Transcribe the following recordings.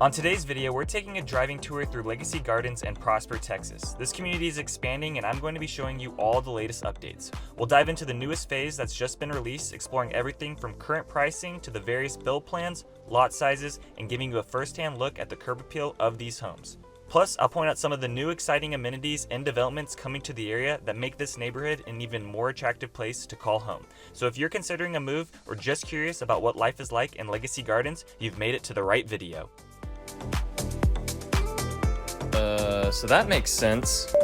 On today's video, we're taking a driving tour through Legacy Gardens in Prosper, Texas. This community is expanding and I'm going to be showing you all the latest updates. We'll dive into the newest phase that's just been released, exploring everything from current pricing to the various build plans, lot sizes, and giving you a first-hand look at the curb appeal of these homes. Plus, I'll point out some of the new exciting amenities and developments coming to the area that make this neighborhood an even more attractive place to call home. So if you're considering a move or just curious about what life is like in Legacy Gardens, you've made it to the right video. So that makes sense.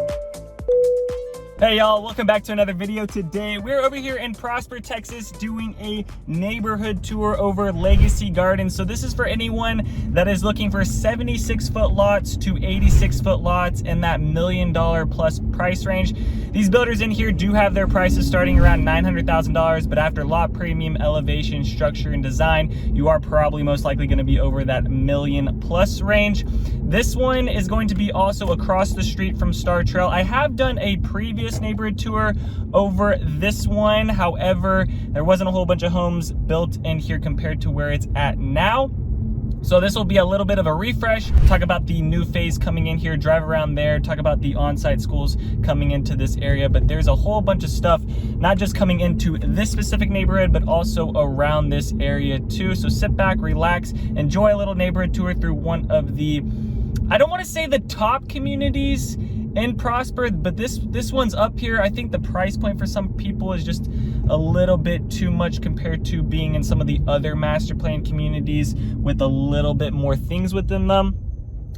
Hey y'all, welcome back to another video. Today we're over here in Prosper, Texas doing a neighborhood tour over Legacy Gardens. So this is for anyone that is looking for 76-foot lots to 86-foot lots in that $1 million plus price range. These builders in here do have their prices starting around $900,000, but after lot premium, elevation, structure, and design, you are probably most likely going to be over that $1 million plus range. This one is going to be also across the street from Star Trail. I have done a previous neighborhood tour over this one. However, there wasn't a whole bunch of homes built in here compared to where it's at now. So this will be a little bit of a refresh, talk about the new phase coming in here, drive around there, talk about the on-site schools coming into this area. But there's a whole bunch of stuff, not just coming into this specific neighborhood, but also around this area too. So sit back, relax, enjoy a little neighborhood tour through one of the, I don't want to say the top communities in Prosper, but this one's up here. I think the price point for some people is just a little bit too much compared to being in some of the other master plan communities with a little bit more things within them.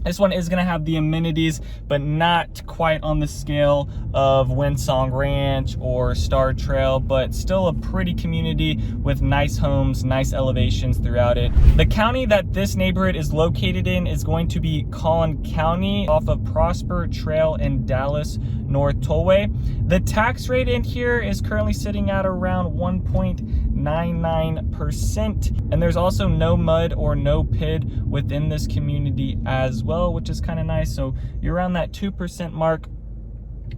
This one is going to have the amenities, but not quite on the scale of Windsong Ranch or Star Trail, but still a pretty community with nice homes, nice elevations throughout it. The county that this neighborhood is located in is going to be Collin County off of Prosper Trail and Dallas North Tollway. The tax rate in here is currently sitting at around 1.99%, and there's also no mud or no PID within this community as well, which is kind of nice. So you're around that 2% mark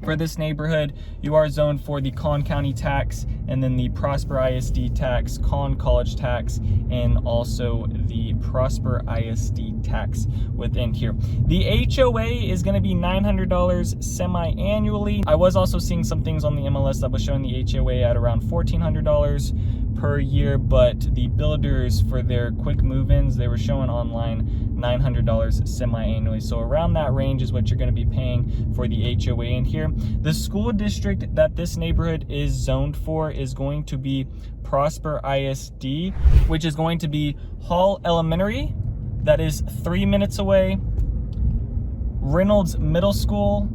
for this neighborhood. You are zoned for the Collin County tax, and then the Prosper ISD tax, Collin College tax, and also the Prosper ISD tax within here. The HOA is going to be $900 semi-annually. I was also seeing some things on the MLS that was showing the HOA at around $1,400 per year, but the builders for their quick move-ins, they were showing online $900 semi-annually. So around that range is what you're going to be paying for the HOA in here. The school district that this neighborhood is zoned for is going to be Prosper ISD, which is going to be Hall Elementary, that is 3 minutes away, Reynolds Middle School,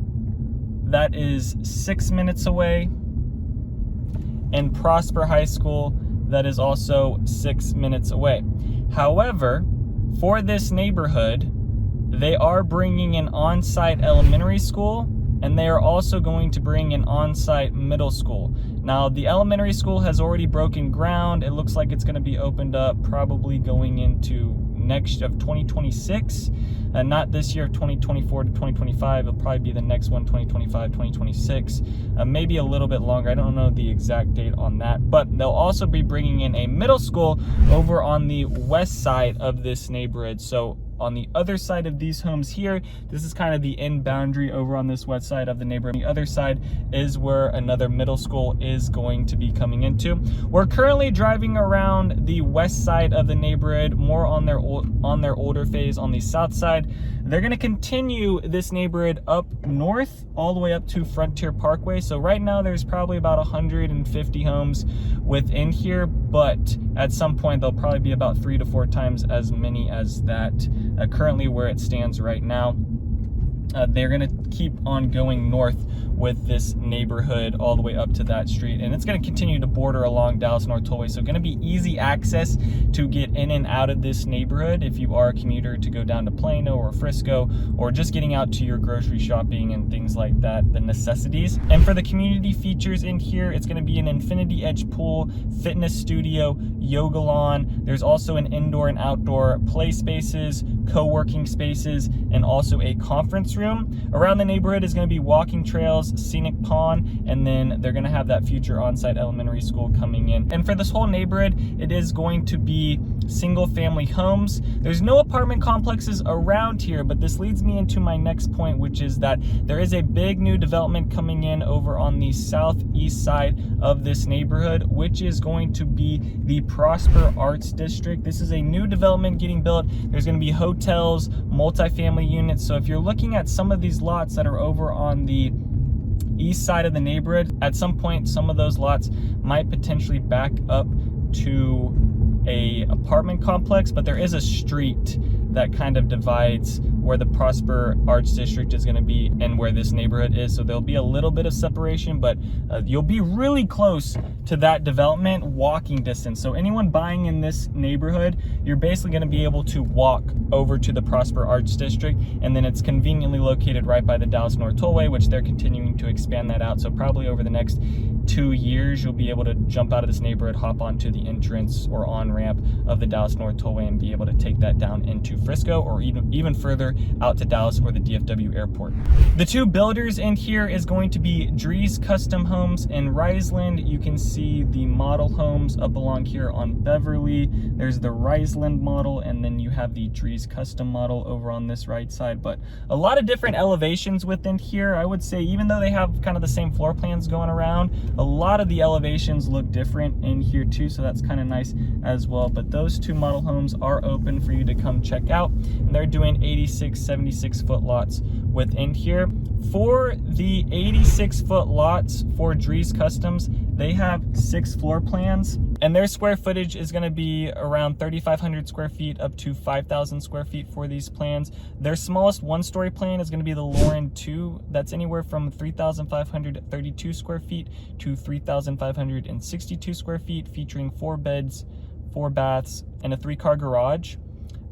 that is 6 minutes away, and Prosper High School, that is also 6 minutes away. However, for this neighborhood, they are bringing an on-site elementary school, and they are also going to bring an on-site middle school. Now, the elementary school has already broken ground. It looks like it's going to be opened up probably going into next of 2026, not this year of 2024 to 2025. It'll probably be the next one, 2025, 2026, maybe a little bit longer. I don't know the exact date on that, but they'll also be bringing in a middle school over on the west side of this neighborhood. So on the other side of these homes here, this is kind of the end boundary over on this west side of the neighborhood. The other side is where another middle school is going to be coming into. We're currently driving around the west side of the neighborhood, more on their older phase on the south side. They're going to continue this neighborhood up north all the way up to Frontier Parkway. So right now there's probably about 150 homes within here, but at some point there'll probably be about 3 to 4 times as many as that. Currently where it stands right now, they're going to keep on going north with this neighborhood all the way up to that street, and it's going to continue to border along Dallas North Tollway. So going to be easy access to get in and out of this neighborhood if you are a commuter to go down to Plano or Frisco, or just getting out to your grocery shopping and things like that, the necessities. And for the community features in here, it's going to be an infinity edge pool, fitness studio, yoga lawn. There's also an indoor and outdoor play spaces, co-working spaces, and also a conference room. Around the neighborhood is going to be walking trails, scenic pond, and then they're going to have that future on-site elementary school coming in. And for this whole neighborhood, it is going to be single family homes. There's no apartment complexes around here, but this leads me into my next point, which is that there is a big new development coming in over on the southeast side of this neighborhood, which is going to be the Prosper Arts District. This is a new development getting built. There's going to be hotels, multifamily units. So if you're looking at some of these lots that are over on the east side of the neighborhood, at some point some of those lots might potentially back up to a apartment complex, but there is a street that kind of divides where the Prosper Arts District is going to be and where this neighborhood is. So there'll be a little bit of separation, but you'll be really close to that development walking distance. So anyone buying in this neighborhood, you're basically going to be able to walk over to the Prosper Arts District, and then it's conveniently located right by the Dallas North Tollway, which they're continuing to expand that out. So probably over the next 2 years, you'll be able to jump out of this neighborhood, hop onto the entrance or on-ramp of the Dallas North Tollway and be able to take that down into Frisco or even further out to Dallas or the DFW airport. The two builders in here is going to be Drees Custom Homes in Risland. You can see the model homes up along here on Beverly. There's the Risland model, and then you have the Drees Custom model over on this right side. But a lot of different elevations within here. I would say, even though they have kind of the same floor plans going around, a lot of the elevations look different in here too, so that's kind of nice as well. But those two model homes are open for you to come check out, and they're doing 86, 76 foot lots within here. For the 86 foot lots for Drees Customs, they have 6 floor plans, and their square footage is going to be around 3,500 square feet up to 5,000 square feet for these plans. Their smallest one-story plan is going to be the Lauren 2. That's anywhere from 3,532 square feet to 3,562 square feet, featuring 4 beds, 4 baths, and a 3-car garage,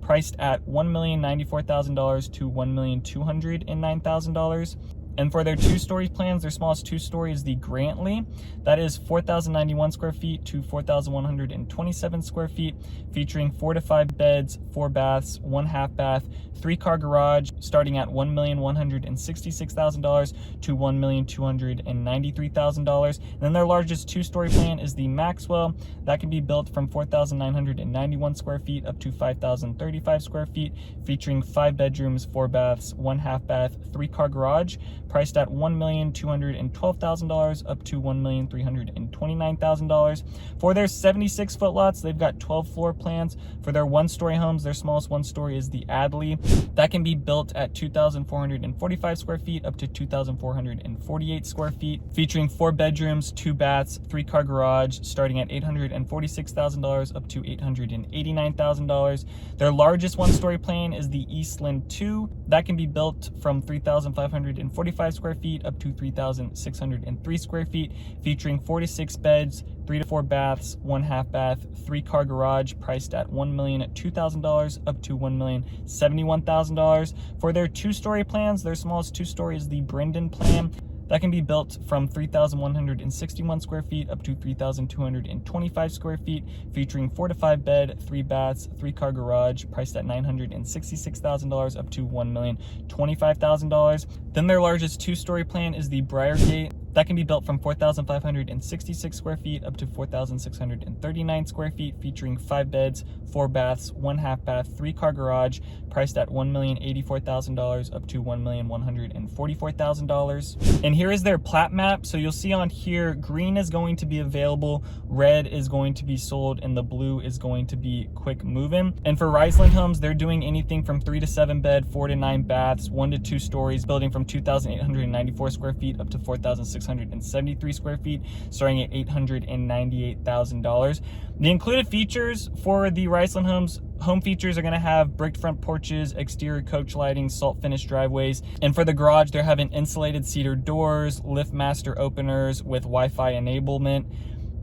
priced at $1,094,000 to $1,209,000. And for their 2-story plans, their smallest 2-story is the Grantley. That is 4,091 square feet to 4,127 square feet, featuring 4 to 5 beds, 4 baths, 1 half bath, 3-car garage, starting at $1,166,000 to $1,293,000. And then their largest 2-story plan is the Maxwell. That can be built from 4,991 square feet up to 5,035 square feet, featuring 5 bedrooms, 4 baths, 1 half bath, 3-car garage, priced at $1,212,000 up to $1,329,000. For their 76 foot lots, they've got 12 floor plans. For their 1-story homes, their smallest 1-story is the Adley. That can be built at 2,445 square feet up to 2,448 square feet, featuring 4 bedrooms, 2 baths, 3-car garage, starting at $846,000 up to $889,000. Their largest 1-story plan is the Eastland 2. That can be built from 3,545 square feet up to 3,603 square feet, featuring 46 beds, 3 to 4 baths, 1 half bath, 3-car garage, priced at $1,002,000 up to $1,071,000. For their 2-story plans, their smallest 2-story is the Brendan plan. That can be built from 3,161 square feet up to 3,225 square feet, featuring 4 to 5 bed, 3 baths, 3-car garage, priced at $966,000 up to $1,025,000. Then their largest 2-story plan is the Briargate. That can be built from 4,566 square feet up to 4,639 square feet, featuring 5 beds, 4 baths, 1 half bath, 3-car garage, priced at $1,084,000 up to $1,144,000. And here is their plat map. So you'll see on here, green is going to be available, red is going to be sold, and the blue is going to be quick moving. And for Risland Homes, they're doing anything from 3 to 7 bed, 4 to 9 baths, 1 to 2 stories, building from 2,894 square feet up to 4,673 square feet, starting at $898,000. The included features for the Risland Homes home features are going to have bricked front porches, exterior coach lighting, salt finish driveways, and for the garage they're having insulated cedar doors, lift master openers with Wi-Fi enablement.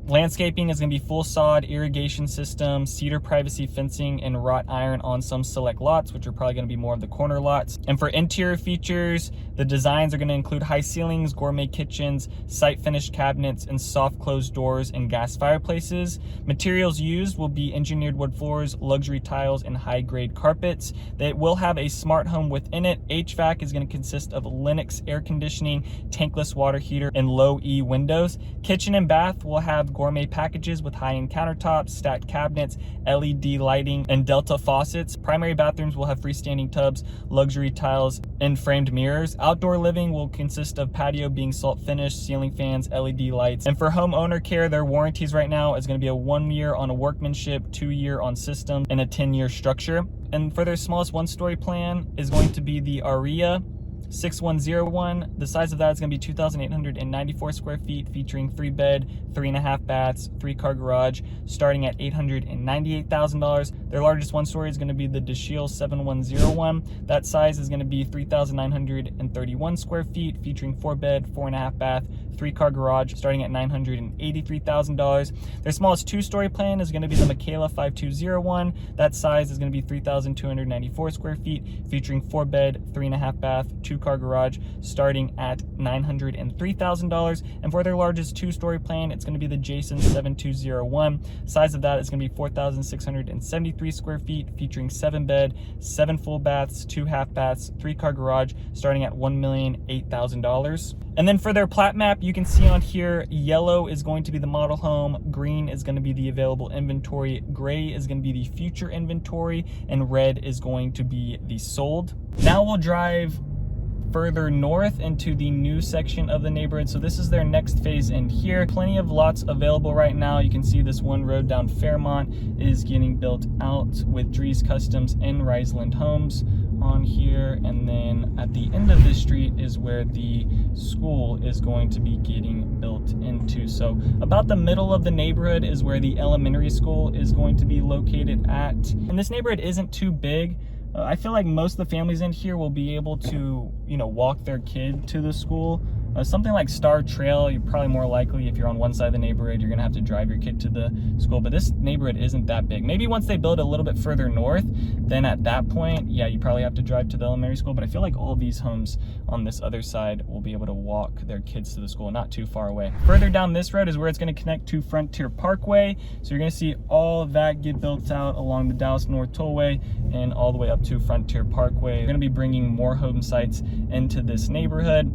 Landscaping is going to be full sod, irrigation system, cedar privacy fencing, and wrought iron on some select lots, which are probably going to be more of the corner lots. And for interior features, the designs are going to include high ceilings, gourmet kitchens, site finished cabinets, and soft closed doors and gas fireplaces. Materials used will be engineered wood floors, luxury tiles, and high grade carpets. They will have a smart home within it. HVAC is going to consist of Lennox air conditioning, tankless water heater, and low E windows. Kitchen and bath will have gourmet packages with high-end countertops, stacked cabinets, LED lighting, and Delta faucets. Primary bathrooms will have freestanding tubs, luxury tiles, and framed mirrors. Outdoor living will consist of patio being salt finished, ceiling fans, LED lights. And for homeowner care, their warranties right now is going to be a 1 year on a workmanship, 2 year on system, and a 10-year structure. And for their smallest one-story plan is going to be the Aria 6101. The size of that is going to be 2,894 square feet, featuring 3-bed, 3.5 baths, 3-car garage, starting at $898,000. Their largest one-story is going to be the DAPA 7101. That size is going to be 3,931 square feet, featuring 4-bed, 4.5 bath, 3-car garage, starting at $983,000. Their smallest 2-story plan is going to be the Michaela 5201. That size is going to be 3,294 square feet, featuring 4-bed, 3.5 bath, 2-car garage, starting at $903,000. And for their largest 2-story plan, it's going to be the Jason 7201. Size of that is going to be 4,673 square feet, featuring 7-bed, 7 full baths, 2 half baths, 3-car garage, starting at $1,008,000. And then for their plat map, you can see on here, yellow is going to be the model home, green is going to be the available inventory, gray is going to be the future inventory, and red is going to be the sold. Now we'll drive further north into the new section of the neighborhood. So this is their next phase in here. Plenty of lots available right now. You can see this one road down Fairmont is getting built out with Drees Customs and Risland Homes on here. And then at the end of this street is where the school is going to be getting built into. So about the middle of the neighborhood is where the elementary school is going to be located at. And this neighborhood isn't too big. I feel like most of the families in here will be able to, walk their kid to the school. Something like Star Trail, you're probably more likely, if you're on one side of the neighborhood, you're gonna have to drive your kid to the school. But this neighborhood isn't that big. Maybe once they build a little bit further north, then at that point, yeah, you probably have to drive to the elementary school. But I feel like all these homes on this other side will be able to walk their kids to the school, not too far away. Further down this road is where it's gonna connect to Frontier Parkway. So you're gonna see all of that get built out along the Dallas North Tollway and all the way up to Frontier Parkway. We're gonna be bringing more home sites into this neighborhood.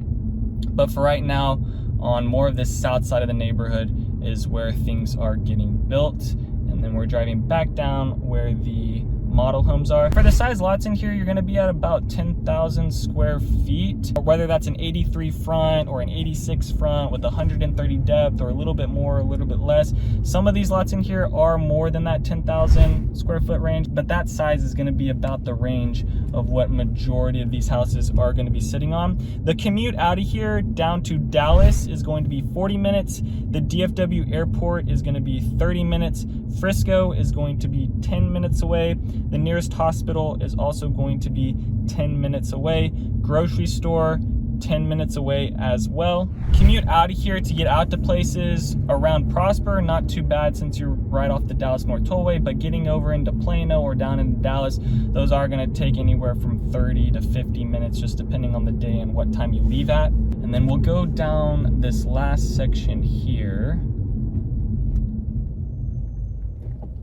But for right now, on more of this south side of the neighborhood is where things are getting built. And then we're driving back down where the model homes are. For the size lots in here, you're gonna be at about 10,000 square feet, or whether that's an 83 front or an 86 front with 130 depth, or a little bit more, a little bit less. Some of these lots in here are more than that 10,000 square foot range, but that size is gonna be about the range of what majority of these houses are gonna be sitting on. The commute out of here down to Dallas is going to be 40 minutes. The DFW airport is gonna be 30 minutes. Frisco is going to be 10 minutes away. The nearest hospital is also going to be 10 minutes away. Grocery store, 10 minutes away as well. Commute out of here to get out to places around Prosper, not too bad since you're right off the Dallas North Tollway, but getting over into Plano or down into Dallas, those are gonna take anywhere from 30 to 50 minutes, just depending on the day and what time you leave at. And then we'll go down this last section here,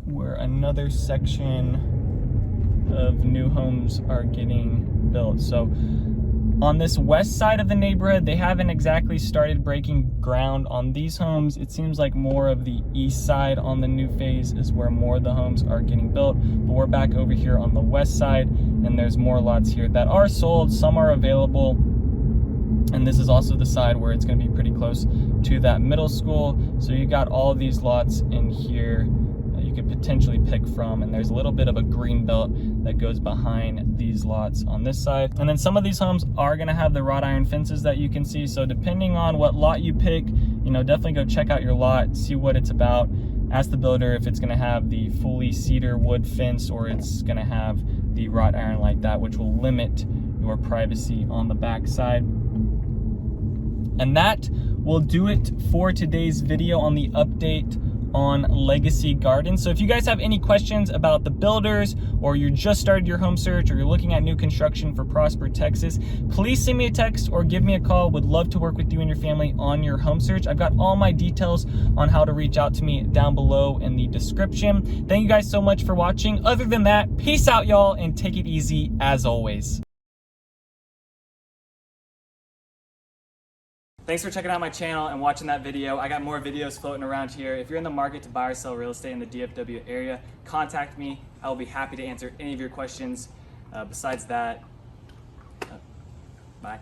where another section of new homes are getting built. So on this west side of the neighborhood, they haven't exactly started breaking ground on these homes. It seems like more of the east side on the new phase is where more of the homes are getting built. But we're back over here on the west side, and there's more lots here that are sold. Some are available. And this is also the side where it's going to be pretty close to that middle school. So you got all of these lots in here you could potentially pick from, and there's a little bit of a green belt that goes behind these lots on this side. And then some of these homes are going to have the wrought iron fences that you can see. So depending on what lot you pick, definitely go check out your lot, see what it's about. Ask the builder if it's going to have the fully cedar wood fence or it's going to have the wrought iron like that, which will limit your privacy on the back side. And that will do it for today's video on the update on Legacy Gardens. So if you guys have any questions about the builders, or you just started your home search, or you're looking at new construction for Prosper, Texas, please send me a text or give me a call. Would love to work with you and your family on your home search. I've got all my details on how to reach out to me down below in the description. Thank you guys so much for watching. Other than that, peace out, y'all, and take it easy as always. Thanks for checking out my channel and watching that video. I got more videos floating around here. If you're in the market to buy or sell real estate in the DFW area, contact me. I will be happy to answer any of your questions. Besides that, bye.